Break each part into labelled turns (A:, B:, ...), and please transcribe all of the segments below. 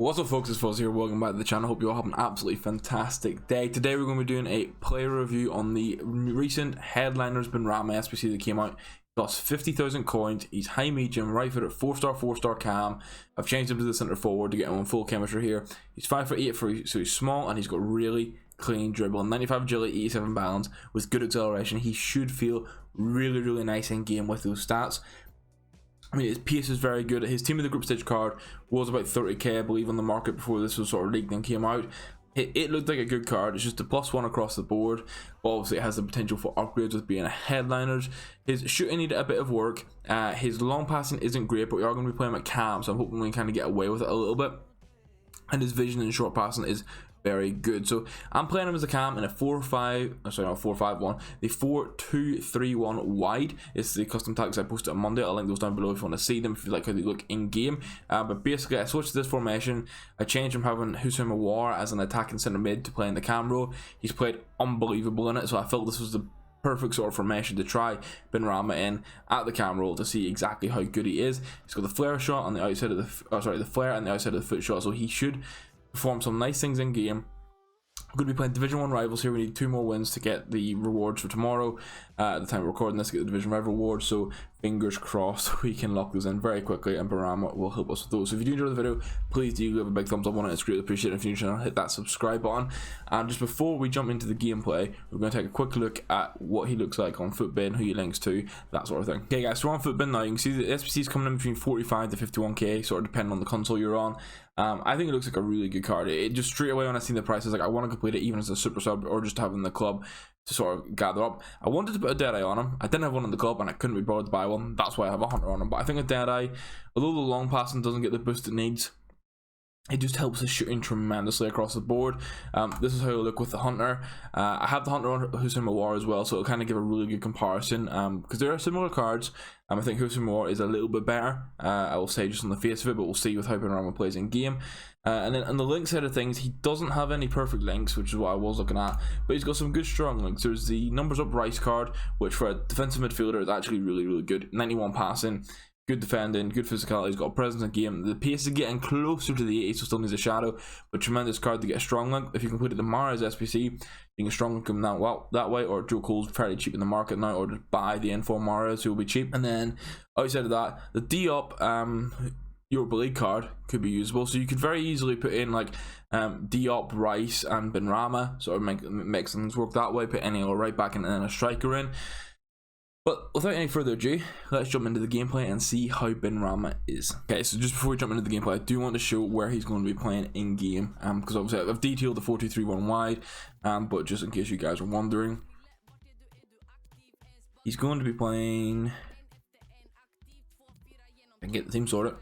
A: What's up folks, it's Fuzz here, welcome back to the channel. Hope you all have an absolutely fantastic day. Today we're going to be doing a player review on the recent Headliners Benrahma SBC that came out. He costs 50,000 coins, he's high medium, right foot at 4-star cam. I've changed him to the centre forward to get him on full chemistry here. He's 5'8", so he's small and he's got really clean dribble, 95 agility, 87 balance with good acceleration. He should feel really nice in game with those stats. I mean, his pace is very good. His team of the group stage card was about 30k, I believe, on the market before this was sort of leaked and came out. It looked like a good card. It's just a +1 across the board. Obviously, it has the potential for upgrades with being a Headliners. His shooting needed a bit of work. His long passing isn't great, but we are going to be playing him at cam, so I'm hoping we can kind of get away with it a little bit. And his vision and short passing is very good. So I'm playing him as a cam in a 4-5-1. The 4-2-3-1 wide. It's the custom tags I posted on Monday. I'll link those down below if you want to see them, if you like how they look in game. But basically, I switched to this formation. I changed from having Hussein as an attacking centre mid to playing the cam role. He's played unbelievable in it, so I felt this was the perfect sort of formation to try Benrahma in at the cam role to see exactly how good he is. He's got the flare shot on the outside of the flare and the outside of the foot shot, so he should perform some nice things in game. We're going to be playing Division 1 rivals here. We need 2 more wins to get the rewards for tomorrow. At the time of recording this, to get the Division rival rewards, so fingers crossed we can lock those in very quickly and Benrahma will help us with those. So if you do enjoy the video, please do give a big thumbs up on it. It's greatly appreciated. If you're new to the channel, hit that subscribe button. And just before we jump into the gameplay, we're going to take a quick look at what he looks like on Footbin, who he links to, that sort of thing. Okay guys, so we're on Footbin now. You can see the SBC is coming in between 45 to 51k, sort of depending on the console you're on. I think it looks like a really good card. It just straight away when I seen the prices, like I want to complete it even as a super sub or just having the club to sort of gather up. I wanted to put a Deadeye on him. I didn't have one in the club and I couldn't be bothered to buy one. That's why I have a Hunter on him. But I think a Deadeye, although the long passing doesn't get the boost it needs, it just helps the shooting tremendously across the board. This is how I look with the Hunter. I have the Hunter on Hussein as well, so it'll kind of give a really good comparison because there are similar cards. I think Hussein is a little bit better, I will say, just on the face of it, but we'll see with how Benrahma plays in game. And then on the link side of things, he doesn't have any perfect links, which is what I was looking at, but he's got some good strong links. There's the numbers up Rice card, which for a defensive midfielder is actually really good. 91 passing, good defending, good physicality, he's got a presence in game. The pace is getting closer to the 80, so still needs a shadow, but tremendous card to get a strong link. If you can put it to Mara's SBC, you can strong link him that way, or Joe Cole's fairly cheap in the market now, or just buy the N4 Mara's, who will be cheap. And then outside of that, the D-Up Europa League card could be usable, so you could very easily put in like D-Up, Rice and Benrahma, sort of make things work that way, put any right back and then a striker in. But without any further ado, let's jump into the gameplay and see how Benrahma is. Okay, so just before we jump into the gameplay, I do want to show where he's going to be playing in game, because obviously I've detailed the 4-2-3-1 wide, but just in case you guys are wondering, he's going to be playing, and get the team sorted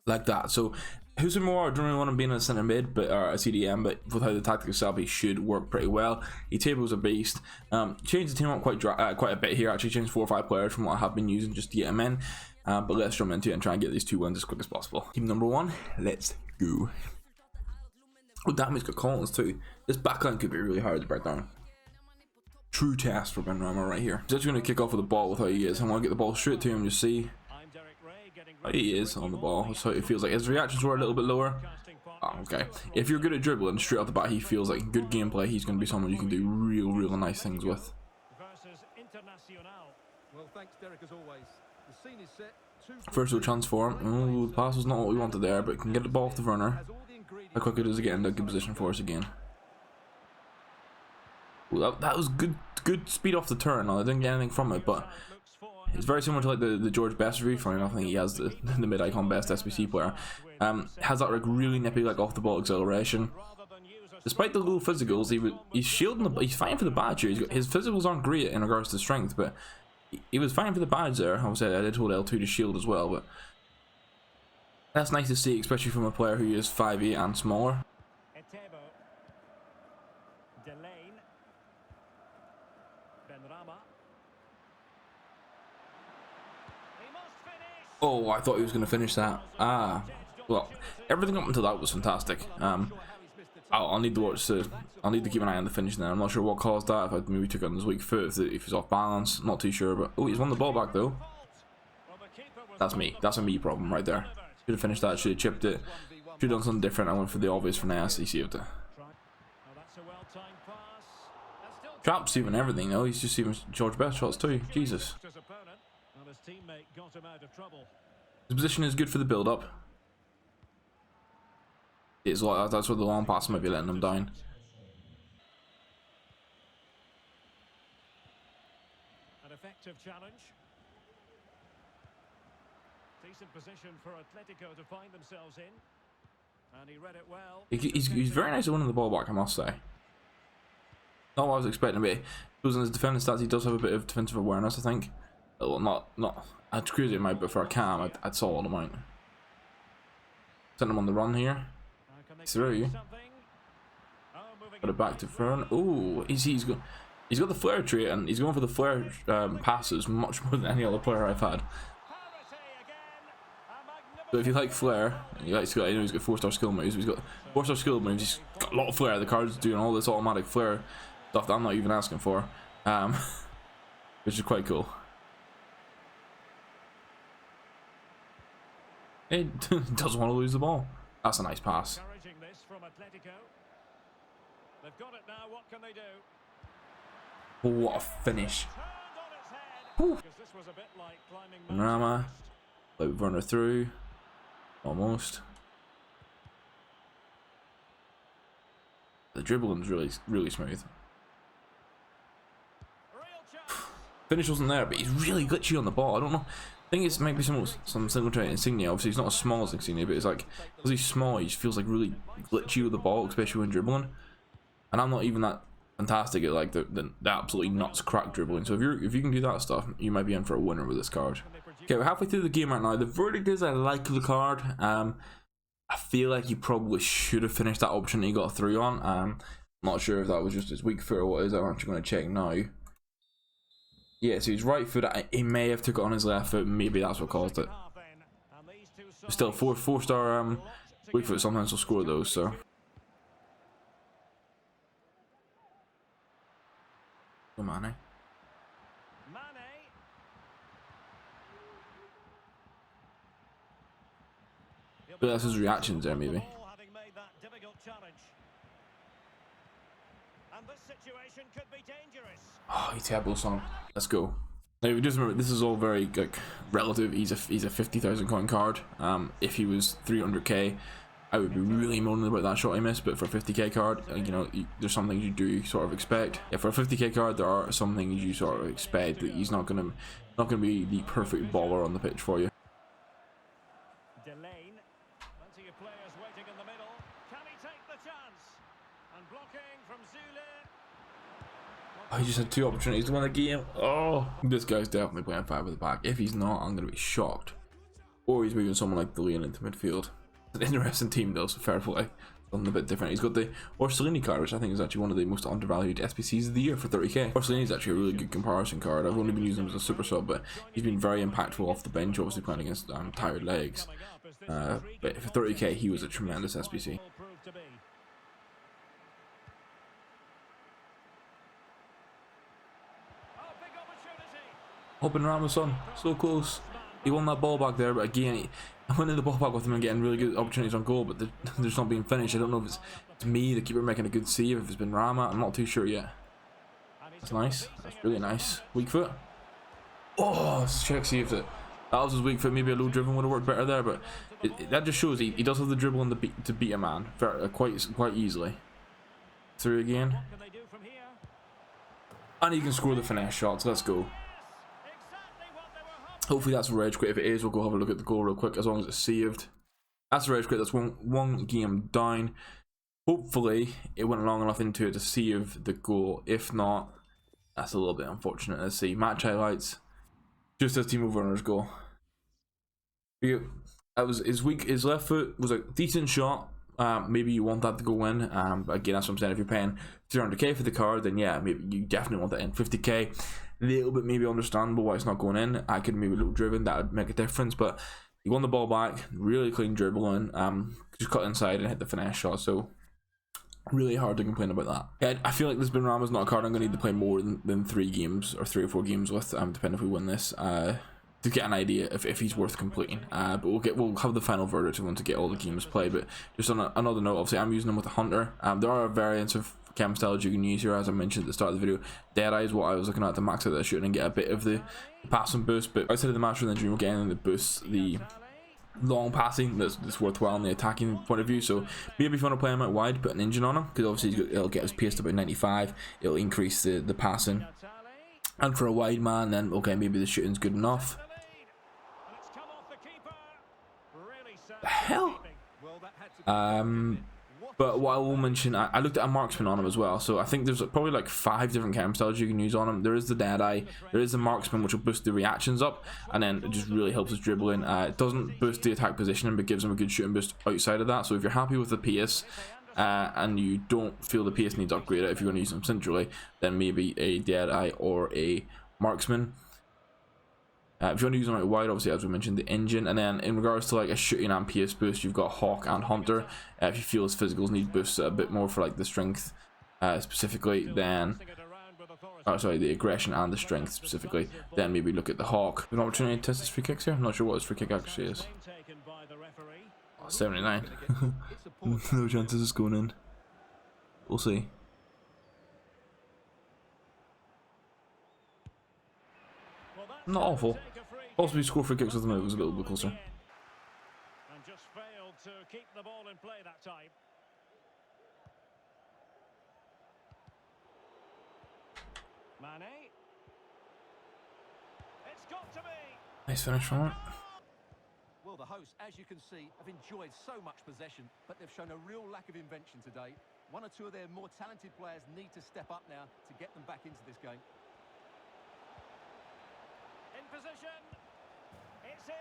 A: like that. So Hussein I don't really want him being a centre mid, but or a CDM, but with how the tactics set up, he should work pretty well. He tables a beast. Changed the team up quite a bit here. Actually changed 4 or 5 players from what I have been using just to get him in. But let's jump into it and try and get these 2 wins as quick as possible. Team number 1, let's go. Oh damn, he's got Collins too. This backline could be really hard to break down. True test for Benrahma right here. He's actually going to kick off with the ball with how he is. I want to get the ball straight to him, just see how he is on the ball. That's how it feels like. His reactions were a little bit lower. Oh, okay. If you're good at dribbling, straight off the bat, he feels like good gameplay. He's going to be someone you can do real nice things with. First little chance for him. Oh, the pass was not what we wanted there, but can get the ball off the runner. How quick it is to get in a good position for us again. Ooh, that was good speed off the turn. I didn't get anything from it, but it's very similar to like the George Best review. Funny enough, I think he has the mid-icon best SBC player. Has that like really nippy like off the ball acceleration. Despite the low physicals, he's shielding he's fine for the badge here. His physicals aren't great in regards to strength, but he was fine for the badge there. Obviously, I did hold L2 to shield as well, but that's nice to see, especially from a player who is 5'8" and smaller. Oh, I thought he was going to finish that. Well, everything up until that was fantastic. I'll need to watch I'll need to keep an eye on the finish there. I'm not sure what caused that. If I maybe took it on his weak foot, if he's off balance, not too sure. But oh, he's won the ball back though. That's me. That's a me problem right there. Should have finished that, should have chipped it, should have done something different. I went for the obvious finesse, he saved it. Trap's even everything though, he's just even George best shots too, Jesus. His position is good for the build up. It's like that's where the long pass might be letting him down.
B: An effective challenge. Decent position for Atletico to find themselves in. And he read it well.
A: He's very nice at winning the ball back, I must say. Not what I was expecting, but because in his defending stats he does have a bit of defensive awareness, I think. Well, not I'd cruise him out, but for a cam I'd solid him out. Send him on the run here. Through. Put it back to Fern. Ooh, he's got the flare trait, and he's going for the flare passes much more than any other player I've had. So if you like flare, and you like skill, I know he's got 4-star skill moves. He's got 4-star skill moves. He's got a lot of flare. The card's doing all this automatic flare stuff that I'm not even asking for, which is quite cool. He doesn't want to lose the ball. That's a nice pass. Oh, what a finish. Benrahma. Like runner through. Almost. The dribbling's really smooth. Finish wasn't there, but he's really glitchy on the ball. I don't know. I think it's maybe some single trait Insignia. Obviously, he's not as small as Insignia, but it's like because he's small, he just feels like really glitchy with the ball, especially when dribbling. And I'm not even that fantastic at like the absolutely nuts crack dribbling. So if you can do that stuff, you might be in for a winner with this card. Okay, we're halfway through the game right now. The verdict is I like the card. I feel like he probably should have finished that option he got through on. I'm not sure if that was just his weak foot or what it is. I'm actually going to check now. Yeah, so his right foot, he may have took it on his left foot. Maybe that's what caused it. But still, four-star weak foot sometimes will score those. So. Go Mane. But that's his reactions there, maybe. Oh, he's terrible song. Let's go. Now, just remember, this is all very like relative. He's a 50,000 coin card. If he was 300k, I would be really moaning about that shot I missed. But for a 50k card, you know, there's some things you do sort of expect. Yeah, for a 50k card, there are some things you sort of expect that he's not gonna be the perfect baller on the pitch for you. Oh, he just had 2 opportunities to win the game. Oh, this guy's definitely playing 5 at the back. If he's not, I'm going to be shocked. Or he's moving someone like Delaney into midfield. It's an interesting team though, so fair play. Something a bit different. He's got the Orsolini card, which I think is actually one of the most undervalued SBCs of the year for 30k. Orsolini is actually a really good comparison card. I've only been using him as a super sub, but he's been very impactful off the bench, obviously playing against tired legs. But for 30k, he was a tremendous SBC. Benrahma, son, so close. He won that ball back there, but again, I'm winning the ball back with him and getting really good opportunities on goal, but they're just not being finished. I don't know if it's me, the keeper, making a good save, if it's Benrahma. I'm not too sure yet. That's nice. That's really nice. Weak foot. Oh, check saved it. That was his weak foot. Maybe a low dribbling would have worked better there, but that just shows he does have the dribbling to beat a man quite easily. Through again. And he can score the finesse shots. Let's go. Hopefully that's a rage quit. If it is, we'll go have a look at the goal real quick, as long as it's saved. That's a rage quit. That's one game down. Hopefully it went long enough into it to save the goal. If not, that's a little bit unfortunate. Let's see. Match highlights. Just as Timo Werner's goal. That was his left foot was a decent shot. Maybe you want that to go in. But again, that's what I'm saying. If you're paying 300k for the card, then yeah, maybe you definitely want that in. 50k, a little bit maybe understandable why it's not going in. I could maybe look driven, that would make a difference. But he won the ball back, really clean dribbling. Just cut inside and hit the finesse shot. So really hard to complain about that. Yeah, I feel like this Benrahma's not a card I'm going to need to play more than 3 games or 3 or 4 games with, depending if we win this. to get an idea if he's worth completing. But we'll have the final verdict once to get all the games played. But just on another note, obviously I'm using him with a hunter. There are variants of chem styles you can use here, as I mentioned at the start of the video. Deadeye is what I was looking at to max out the shooting and get a bit of the passing boost. But outside of the master and the dream, we're getting the boost, the long passing that's worthwhile in the attacking point of view. So maybe if you want to play him out wide, put an engine on him, because obviously it'll get his pace to about 95. It'll increase the passing. And for a wide man, then okay, maybe the shooting's good enough. The hell? But what I will mention, I looked at a marksman on him as well, so I think there's probably like 5 different chem styles you can use on him. There is the Deadeye, there is the marksman, which will boost the reactions up, and then it just really helps his dribbling. It doesn't boost the attack positioning, but gives him a good shooting boost outside of that. So if you're happy with the pace, and you don't feel the pace needs upgraded, if you're going to use them centrally, then maybe a Deadeye or a marksman. If you want to use them out wide, obviously as we mentioned, the engine. And then in regards to like a shooting and pace boost, you've got Hawk and Hunter. If you feel his physicals need boosts a bit more for like the strength specifically, then the aggression and the strength specifically, then maybe look at the Hawk. An opportunity to test his free kicks here. I'm not sure what his free kick actually is. Oh, 79. No chances it's going in. We'll see. Not awful. Possibly score free kicks with them, it was a little bit closer.
B: And just failed to keep the ball in play that time. Mane. It's got to be.
A: Nice finish from it.
C: Well, the hosts, as you can see, have enjoyed so much possession, but they've shown a real lack of invention today. One or two of their more talented players need to step up now to get them back into this game.
B: In position. It's in.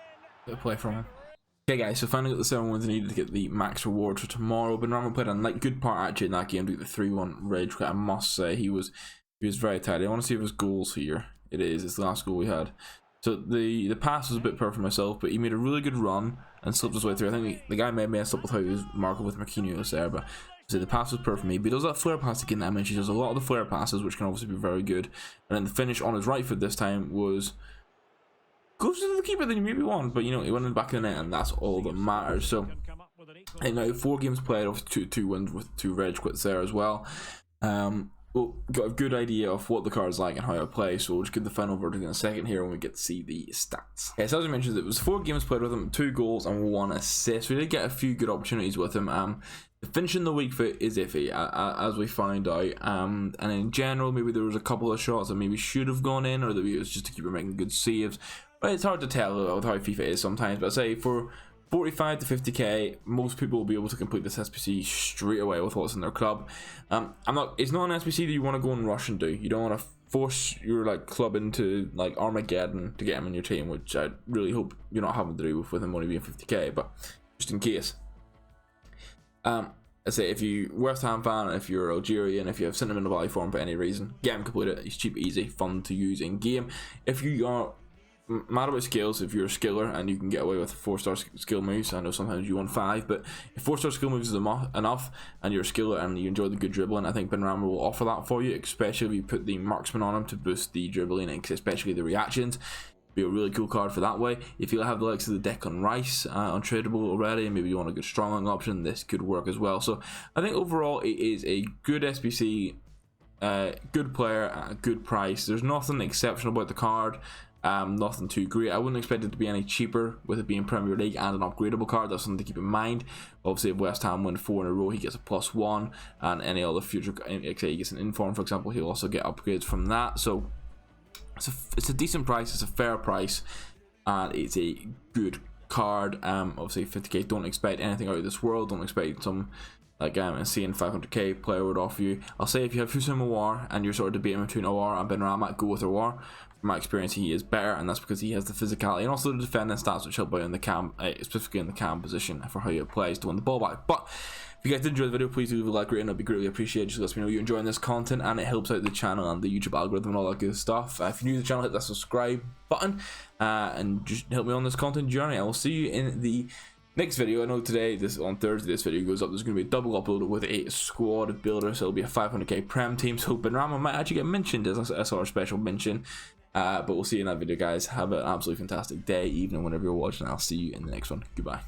A: Bit of play from him. Okay guys, so finally got the 7 wins needed to get the max reward for tomorrow. Benrahma played a like good part actually in that game to get the 3-1 rage quit. I must say he was very tight. I want to see if his goals here. It is. It's the last goal we had. So the pass was a bit poor for myself, but he made a really good run and slipped his way through. I think the guy may have messed up with how he was marking with Marquinhos there, but so the pass was poor for me. But he does that flare pass again that I mentioned. He does a lot of the flare passes, which can obviously be very good. And then the finish on his right foot this time was closer to the keeper than you maybe want, but you know, he went in the back of the net, and that's all that matters. So, and now 4 games played, obviously two wins with 2 rage quits there as well. Well, got a good idea of what the card's like and how I play, so we'll just get the final verdict in a second here when we get to see the stats. Okay, so as I mentioned, it was 4 games played with him, 2 goals and 1 assist. We did get a few good opportunities with him. Finishing the weak foot is iffy, as we found out. And in general, maybe there was a couple of shots that maybe should have gone in, or maybe it was just to keep him making good saves. But it's hard to tell with how FIFA is sometimes. But I say for 45 to 50k, most people will be able to complete this SBC straight away with what's in their club. It's not an SBC that you want to go and rush and do. You don't want to force your like club into like Armageddon to get him in your team, which I really hope you're not having to do with him only being 50k. But just in case, I say if you West Ham fan, if you're Algerian, if you have sent him in the Valley form for any reason, get him completed. He's cheap, easy, fun to use in game. If you are mad about skills, if you're a skiller and you can get away with 4-star skill moves, I know sometimes you want 5, but if 4-star skill moves is enough and you're a skiller and you enjoy the good dribbling, I think Benrahma will offer that for you, especially if you put the marksman on him to boost the dribbling and especially the reactions. Be a really cool card for that way. If you have the likes of the Declan Rice untradeable already, and maybe you want a good strong option, this could work as well. So I think overall it is a good SBC, good player at a good price. There's nothing exceptional about the card. Nothing too great. I wouldn't expect it to be any cheaper with it being Premier League and an upgradable card. That's something to keep in mind. Obviously, if West Ham win 4 in a row, he gets a +1, and any other future, like say he gets an inform, for example, he'll also get upgrades from that. So it's a decent price. It's a fair price, and it's a good card. Obviously 50k. Don't expect anything out of this world. Don't expect some like seeing 500k player would offer you. I'll say if you have Hussein Aouar and you're sort of debating between Aouar and Benrahma, go with Aouar. From my experience, he is better, and that's because he has the physicality and also the defending stats, which help out in the cam, specifically in the cam position for how he plays to win the ball back. But if you guys did enjoy the video, please do leave a like, rating, it'd be greatly appreciated. Just let me know you're enjoying this content, and it helps out the channel and the YouTube algorithm and all that good stuff. If you're new to the channel, hit that subscribe button and just help me on this content journey. I will see you in the next video. I know today, on Thursday, this video goes up. There's going to be a double upload with a squad builder, so it'll be a 500k Prem team. So Benrahma might actually get mentioned as a sort of special mention. But we'll see you in that video, guys. Have an absolutely fantastic day, evening, whenever you're watching. I'll see you in the next one. Goodbye.